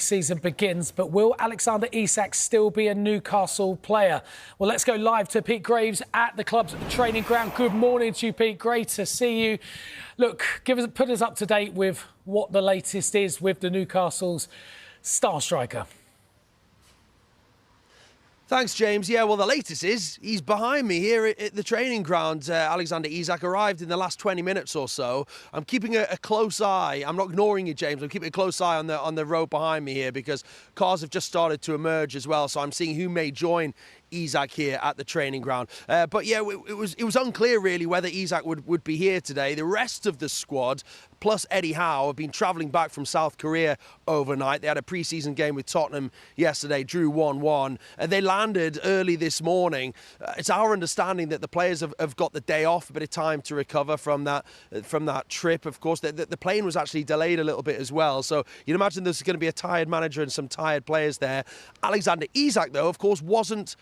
Season begins, but will Alexander Isak still be a Newcastle player? Well, let's go live to Pete Graves at the club's training ground. Good morning to you, Pete. Great to see you. Look, put us up to date with what the latest is with the Newcastle's star striker. Thanks, James. Yeah, well, the latest is he's behind me here at the training ground. Alexander Isak arrived in the last 20 minutes or so. I'm keeping a close eye. I'm not ignoring you, James. I'm keeping a close eye on the road behind me here because cars have just started to emerge as well. So I'm seeing who may join Isak here at the training ground. But yeah, it was unclear really whether Isak would be here today. The rest of the squad, plus Eddie Howe, have been travelling back from South Korea overnight. They had a pre-season game with Tottenham yesterday, drew 1-1. They landed early this morning. It's our understanding that the players have got the day off, a bit of time to recover from that trip. Of course, the plane was actually delayed a little bit as well. So you'd imagine there's going to be a tired manager and some tired players there. Alexander Isak, though, of course, wasn't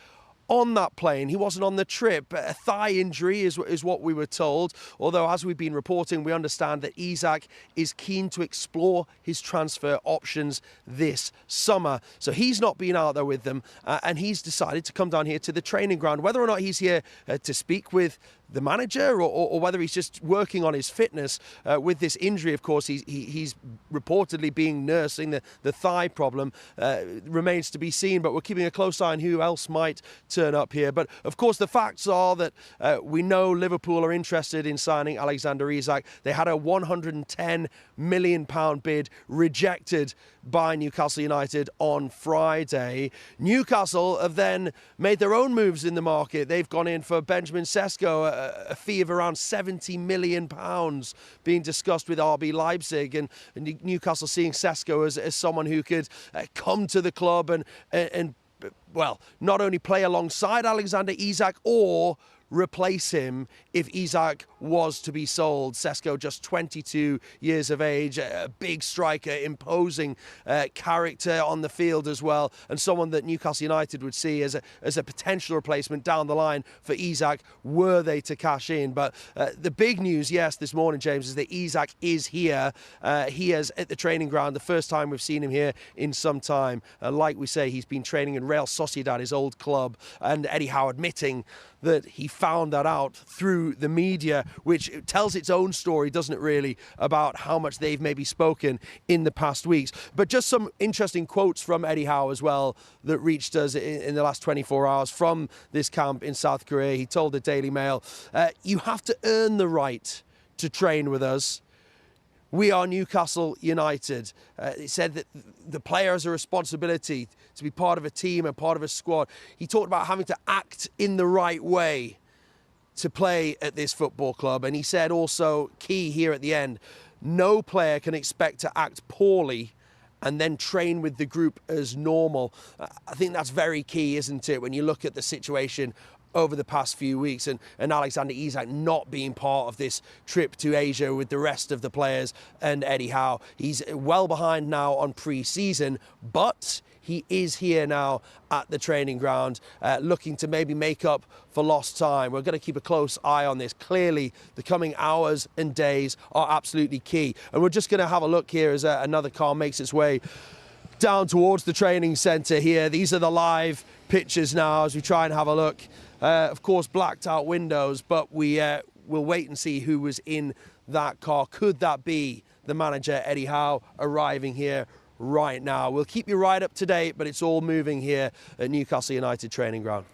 on that plane. He wasn't on the trip. A thigh injury is what we were told. Although, as we've been reporting, we understand that Isak is keen to explore his transfer options this summer. So he's not been out there with them, and he's decided to come down here to the training ground. Whether or not he's here to speak with the manager or whether he's just working on his fitness with this injury, of course, he's reportedly being nursing the thigh problem, remains to be seen. But we're keeping a close eye on who else might turn up here. But of course, the facts are that we know Liverpool are interested in signing Alexander Isak. They had a £110 million bid rejected by Newcastle United on Friday. Newcastle have then made their own moves in the market. They've gone in for Benjamin Sesko, a fee of around £70 million being discussed with RB Leipzig, and Newcastle seeing Sesko as someone who could come to the club and well, not only play alongside Alexander Isak or replace him if Isak was to be sold. Sesko, just 22 years of age, a big striker, imposing character on the field as well, and someone that Newcastle United would see as a potential replacement down the line for Isak were they to cash in. But the big news, yes, this morning, James, is that Isak is here. He is at the training ground, the first time we've seen him here in some time. Like we say, he's been training in Real Sociedad, his old club, and Eddie Howe admitting that he found that out through the media, which tells its own story, doesn't it really, about how much they've maybe spoken in the past weeks. But just some interesting quotes from Eddie Howe as well that reached us in the last 24 hours from this camp in South Korea. He told the Daily Mail, "You have to earn the right to train with us. We are Newcastle United." He said that the player has a responsibility to be part of a team and part of a squad. He talked about having to act in the right way to play at this football club. And he said also, key here at the end, no player can expect to act poorly and then train with the group as normal. I think that's very key, isn't it, when you look at the situation over the past few weeks and Alexander Isak not being part of this trip to Asia with the rest of the players and Eddie Howe. He's well behind now on pre-season, but he is here now at the training ground, looking to maybe make up for lost time. We're going to keep a close eye on this. Clearly, the coming hours and days are absolutely key. And we're just going to have a look here as another car makes its way down towards the training centre here. These are the live pictures now as we try and have a look. Of course, blacked out windows, but we'll wait and see who was in that car. Could that be the manager, Eddie Howe, arriving here right now? We'll keep you right up to date, but it's all moving here at Newcastle United training ground.